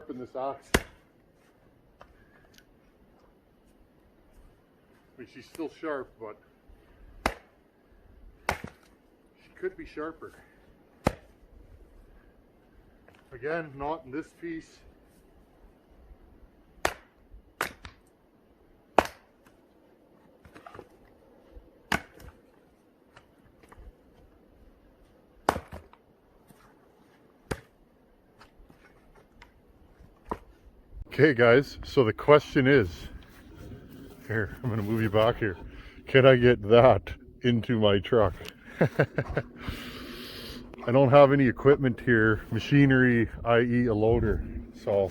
In this ox. I mean, she's still sharp, but she could be sharper. Again, not in this piece. Okay guys, so the question is, here, I'm going to move you back here. Can I get that into my truck? I don't have any equipment here, machinery, i.e. a loader. So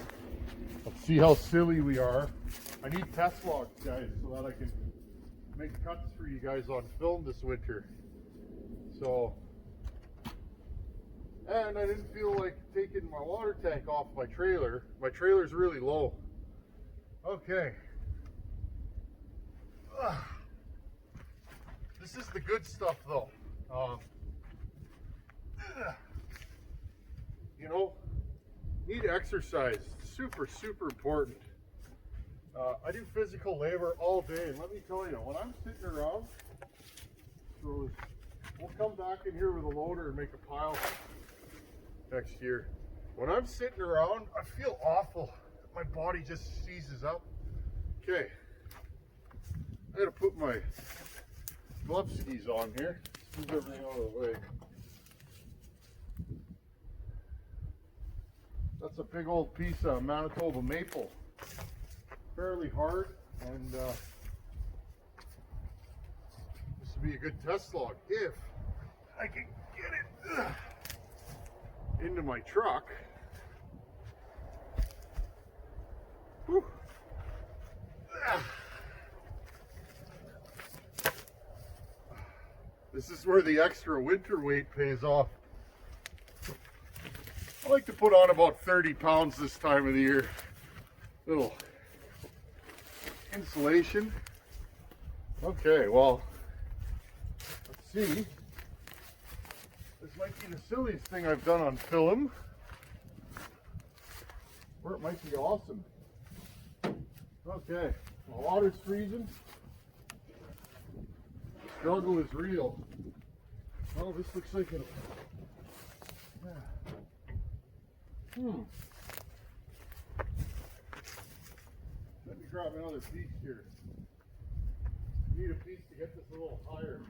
let's see how silly we are. I need test logs, guys, so that I can make cuts for you guys on film this winter. So, and I didn't feel like taking my water tank off my trailer. My trailer's really low. Okay. This is the good stuff though. You know, need exercise. Super, super important. I do physical labor all day, and let me tell you, when I'm sitting around, so we'll come back in here with a loader and make a pile next year. When I'm sitting around, I feel awful. My body just seizes up. Okay, I gotta put my glove skis on here. Move everything out of the way. That's a big old piece of Manitoba maple. Fairly hard, and this would be a good test log if I can get it into my truck. Whew. This is where the extra winter weight pays off. I like to put on about 30 pounds this time of the year. Little insulation. Okay, well, let's see. This might be the silliest thing I've done on film, or it might be awesome. Okay, the water's freezing. The struggle is real. Well, this looks like a... Let me grab another piece here. Need a piece to get this a little higher.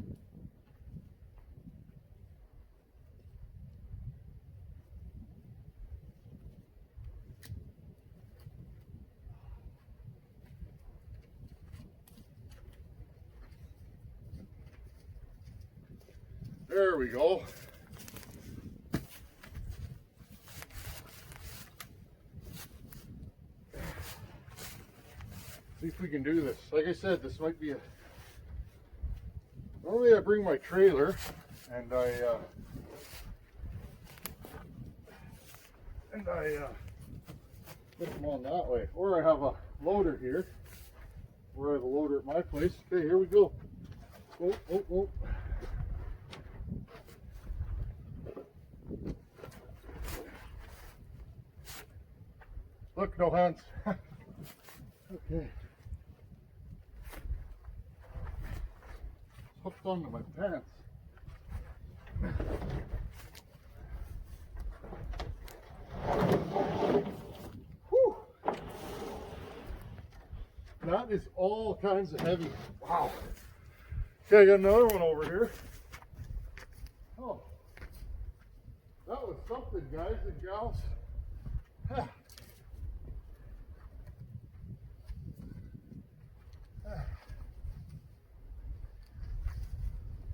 There we go. See if we can do this. Like I said, this might be a... Normally I bring my trailer and I put them on that way. Or I have a loader here. Or I have a loader at my place. Okay, here we go. Oh, oh, oh. Look, no hands. Okay. Hooked onto my pants. Whew. That is all kinds of heavy. Wow. Okay, I got another one over here. Oh. That was something, guys and gals.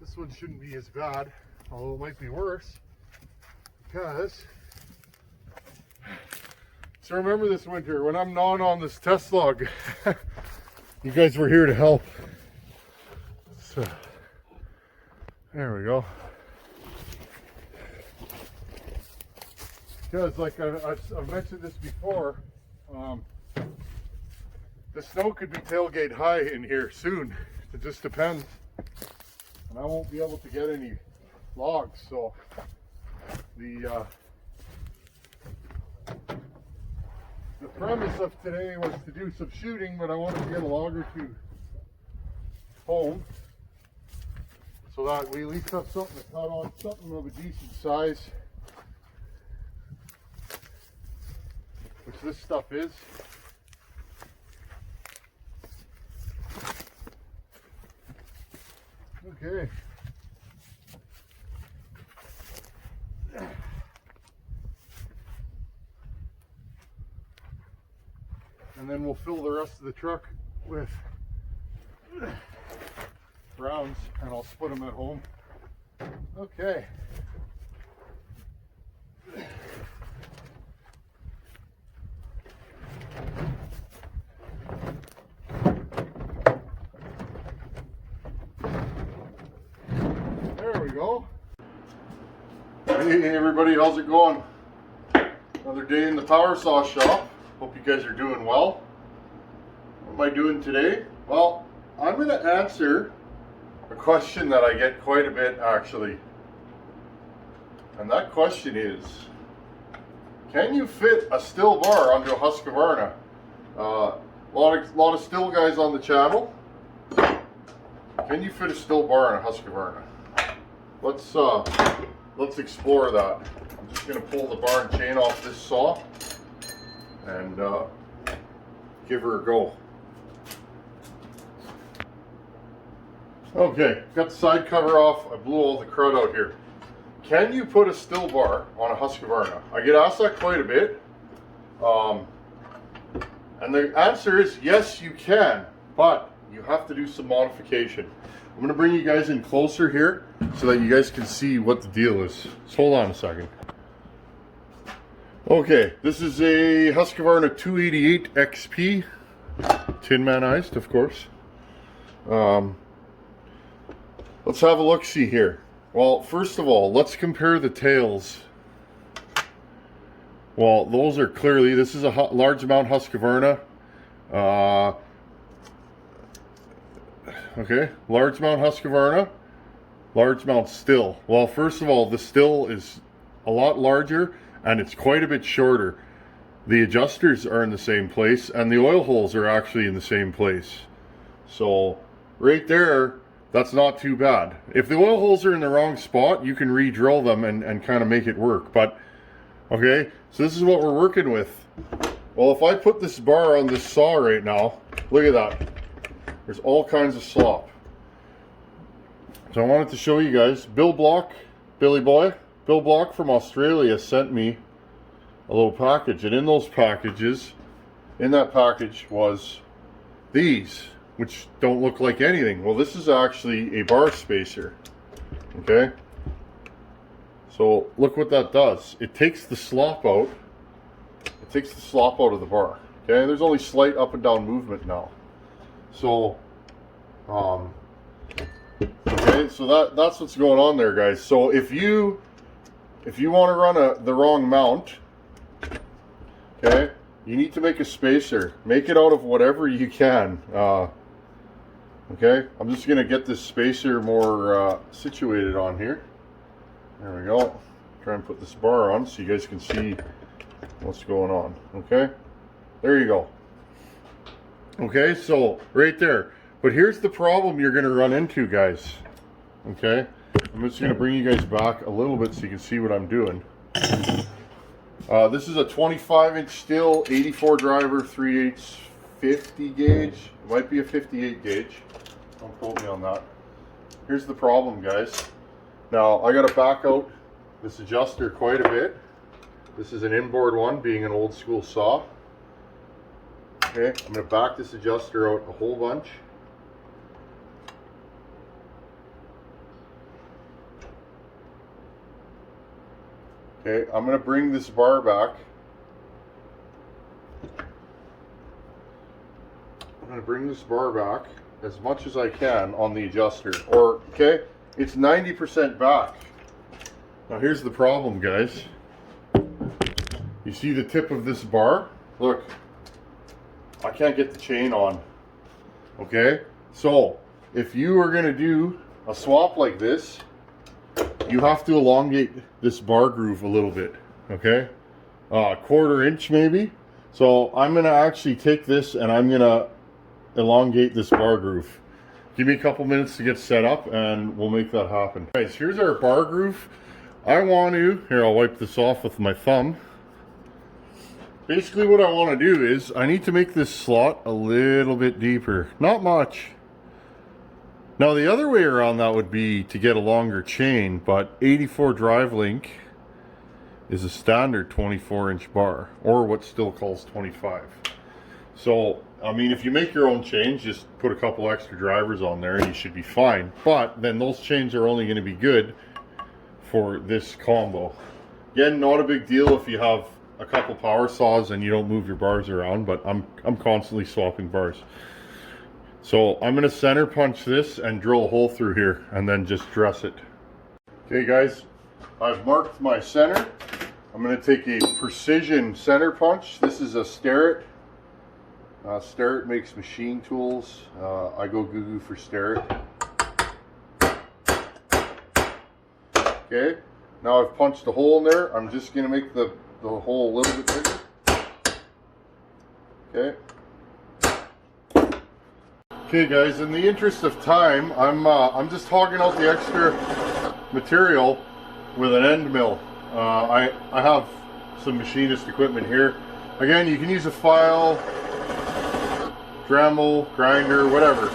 This one shouldn't be as bad, although it might be worse, because, so remember this winter, when I'm gnawing on this test log, you guys were here to help. So, there we go. Because like I've mentioned this before, the snow could be tailgate high in here soon. It just depends. And I won't be able to get any logs, so the premise of today was to do some shooting, but I wanted to get a log or two home so that we at least have something to cut on, something of a decent size, which this stuff is. Okay. And then we'll fill the rest of the truck with rounds, and I'll split them at home. Okay. There we go. Hey everybody, how's it going? Another day in the power saw shop. Hope you guys are doing well. What am I doing today? Well, I'm going to answer a question that I get quite a bit actually. And that question is, can you fit a Stihl bar onto a Husqvarna? A lot of Stihl guys on the channel. Can you fit a Stihl bar on a Husqvarna? Let's explore that. I'm just going to pull the bar and chain off this saw and give her a go. Okay, got the side cover off. I blew all the crud out here. Can you put a Stihl bar on a Husqvarna? I get asked that quite a bit. And the answer is yes, you can, but you have to do some modification. I'm going to bring you guys in closer here so that you guys can see what the deal is. So hold on a second. Okay, this is a Husqvarna 288 XP, Tinmanized, of course. Let's have a look-see here. Well, first of all, let's compare the tails. Well, those are clearly, this is a large mount Husqvarna. Okay, large mount Husqvarna, large mount Stihl. Well, first of all, the Stihl is a lot larger and it's quite a bit shorter. The adjusters are in the same place and the oil holes are actually in the same place. So right there, that's not too bad. If the oil holes are in the wrong spot, you can re-drill them and kind of make it work. But okay, so this is what we're working with. Well, if I put this bar on this saw right now, look at that. There's all kinds of slop. So I wanted to show you guys. Bill Block from Australia sent me a little package. And in those packages, in that package was these, which don't look like anything. Well, this is actually a bar spacer. Okay? So look what that does. It takes the slop out. It takes the slop out of the bar. Okay? There's only slight up and down movement now. So, okay, so that's what's going on there, guys. So if you want to run the wrong mount, okay, you need to make a spacer. Make it out of whatever you can. Okay, I'm just gonna get this spacer more situated on here. There we go. Try and put this bar on so you guys can see what's going on. Okay, there you go. Okay, so right there. But here's the problem you're going to run into, guys. Okay, I'm just going to bring you guys back a little bit so you can see what I'm doing. This is a 25-inch Stihl, 84 driver, 3/8 50 gauge. It might be a 58 gauge. Don't quote me on that. Here's the problem, guys. Now, I got to back out this adjuster quite a bit. This is an inboard one, being an old school saw. Okay, I'm going to back this adjuster out a whole bunch. Okay, I'm going to bring this bar back. I'm going to bring this bar back as much as I can on the adjuster. Or, okay, it's 90% back. Now here's the problem, guys. You see the tip of this bar? Look, I can't get the chain on. Okay, so if you are going to do a swap like this, you have to elongate this bar groove a little bit. Okay, a quarter inch maybe. So I'm going to actually take this and I'm going to elongate this bar groove. Give me a couple minutes to get set up and we'll make that happen. Guys, here's our bar groove. I want to, here I'll wipe this off with my thumb. Basically what I want to do is I need to make this slot a little bit deeper. Not much. Now the other way around that would be to get a longer chain, but 84 drive link is a standard 24-inch bar, or what Stihl calls 25. So, I mean, if you make your own chains, just put a couple extra drivers on there and you should be fine. But then those chains are only going to be good for this combo. Again, not a big deal if you have a couple power saws and you don't move your bars around, but I'm constantly swapping bars. So I'm going to center punch this and drill a hole through here and then just dress it. Okay guys, I've marked my center. I'm going to take a precision center punch. This is a Starrett. Starrett makes machine tools. I go goo-goo for Starrett. Okay, now I've punched a hole in there. I'm just going to make the hole a little bit bigger. Okay. Okay guys, in the interest of time, I'm just hogging out the extra material with an end mill. I have some machinist equipment here. Again, you can use a file, Dremel, grinder, whatever.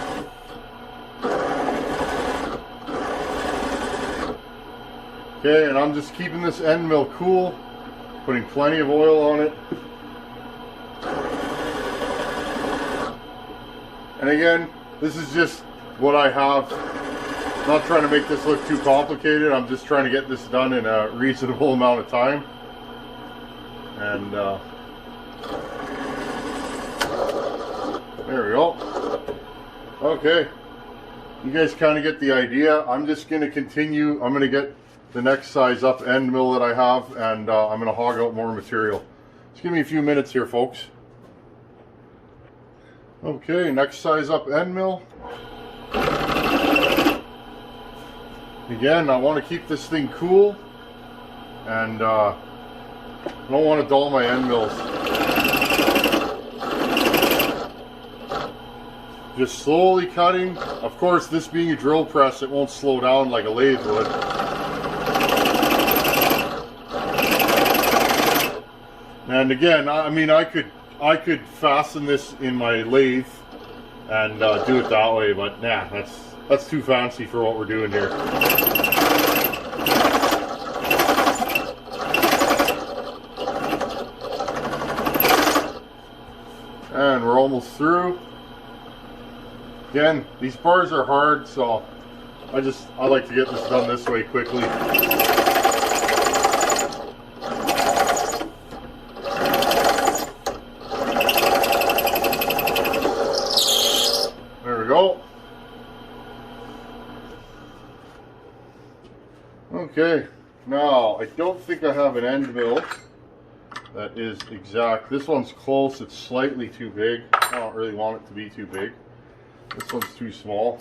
Okay, and I'm just keeping this end mill cool, putting plenty of oil on it. And again, this is just what I have. I'm not trying to make this look too complicated. I'm just trying to get this done in a reasonable amount of time. And there we go. Okay, you guys kind of get the idea. I'm just going to continue. I'm going to get the next size up end mill that I have, and I'm going to hog out more material. Just give me a few minutes here, folks. Okay, next size up end mill. Again, I want to keep this thing cool, and I don't want to dull my end mills. Just slowly cutting. Of course, this being a drill press, it won't slow down like a lathe would. And again, I mean, I could fasten this in my lathe and do it that way, but nah, that's too fancy for what we're doing here. And we're almost through. Again, these bars are hard, so I like to get this done this way quickly. There we go. Okay, now I don't think I have an end mill that is exact. This one's close, it's slightly too big. I don't really want it to be too big. This one's too small.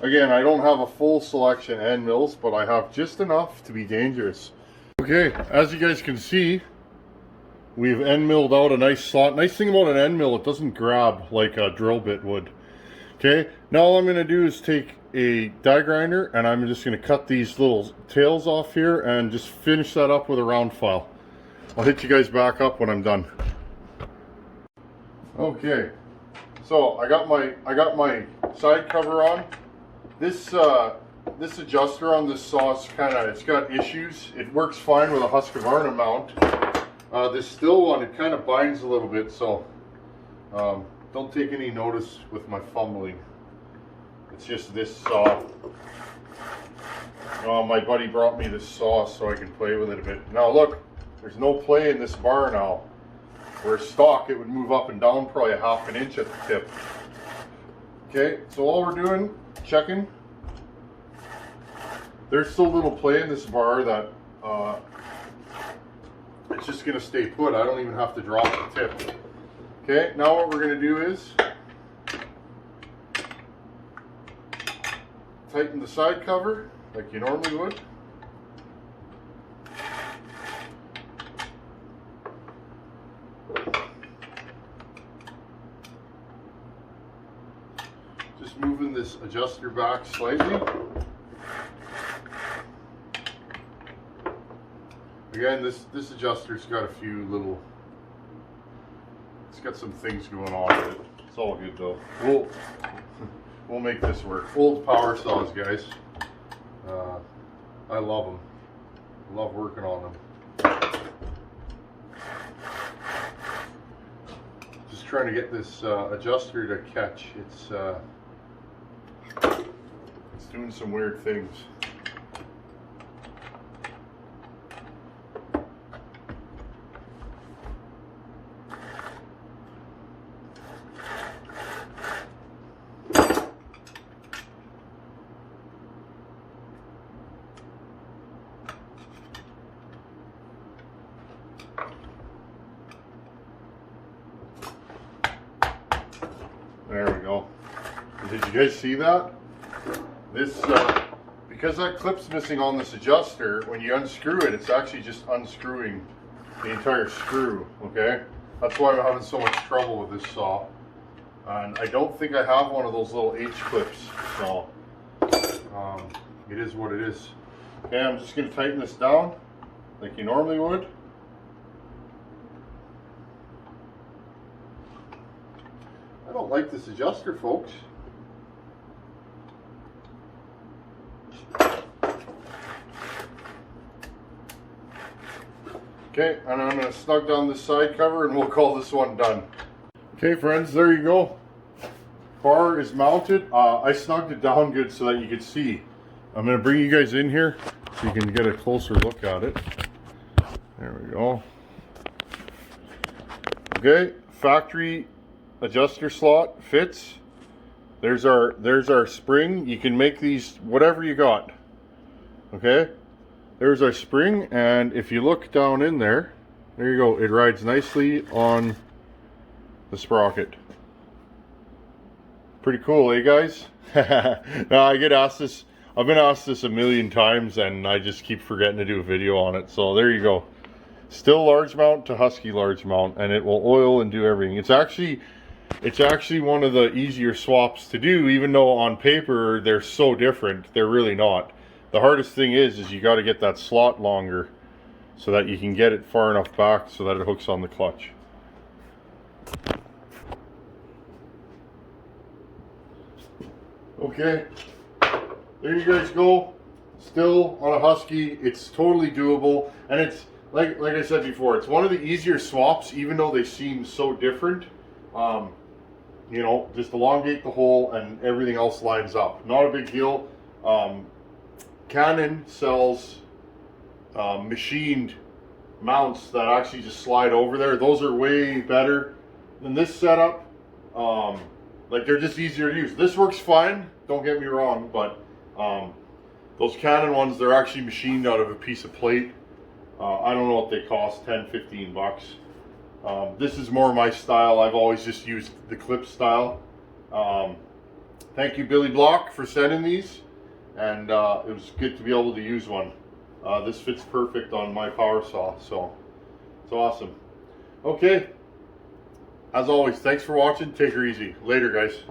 Again, I don't have a full selection end mills, but I have just enough to be dangerous. Okay, as you guys can see, we've end milled out a nice slot. Nice thing about an end mill, it doesn't grab like a drill bit would. Okay, now all I'm going to do is take a die grinder and I'm just going to cut these little tails off here and just finish that up with a round file. I'll hit you guys back up when I'm done. Okay, so I got my side cover on. This adjuster on this saw is it's got issues. It works fine with a Husqvarna mount. This Stihl one, it kind of binds a little bit, so don't take any notice with my fumbling. It's just this saw. My buddy brought me this saw so I can play with it a bit. Now look, there's no play in this bar now. Where stock, it would move up and down probably a ½ an inch at the tip. Okay, so all we're doing, checking. There's still a little play in this bar that it's just going to stay put. I don't even have to drop the tip. Okay, now what we're going to do is tighten the side cover like you normally would. Just moving this adjuster back slightly. Again, this adjuster's got a few little, it's got some things going on with it. It's all good though. We'll make this work. Old power saws, guys. I love them. I love working on them. Just trying to get this adjuster to catch. It's doing some weird things. There we go. Did you guys see that? This, because that clip's missing on this adjuster, when you unscrew it, it's actually just unscrewing the entire screw, okay? That's why I'm having so much trouble with this saw. And I don't think I have one of those little H clips, so it is what it is. Okay, I'm just going to tighten this down like you normally would. I don't like this adjuster, folks. Okay, and I'm going to snug down this side cover and we'll call this one done. Okay friends, there you go. Bar is mounted. I snugged it down good so that you could see. I'm going to bring you guys in here so you can get a closer look at it. There we go. Okay, factory adjuster slot fits. There's our spring. You can make these whatever you got. Okay, there's our spring, and if you look down in there, there you go. It rides nicely on the sprocket. Pretty cool, eh guys? Now I get asked this. I've been asked this a million times, and I just keep forgetting to do a video on it. So there you go. Still large mount to Husky large mount, and it will oil and do everything. It's actually one of the easier swaps to do, even though on paper they're so different. They're really not. The hardest thing is you got to get that slot longer so that you can get it far enough back so that it hooks on the clutch. Okay, there you guys go. Still on a Husky. It's totally doable, and it's like I said before, it's one of the easier swaps, even though they seem so different. You know, just elongate the hole and everything else lines up. Not a big deal. Canon sells machined mounts that actually just slide over there. Those are way better than this setup. Like, they're just easier to use. This works fine, don't get me wrong, but those Canon ones, they're actually machined out of a piece of plate. I don't know what they cost, 10, 15 bucks. This is more my style. I've always just used the clip style. Thank you, Billy Block, for sending these, and it was good to be able to use one. This fits perfect on my power saw, so it's awesome. Okay, as always, thanks for watching. Take her easy. Later, guys.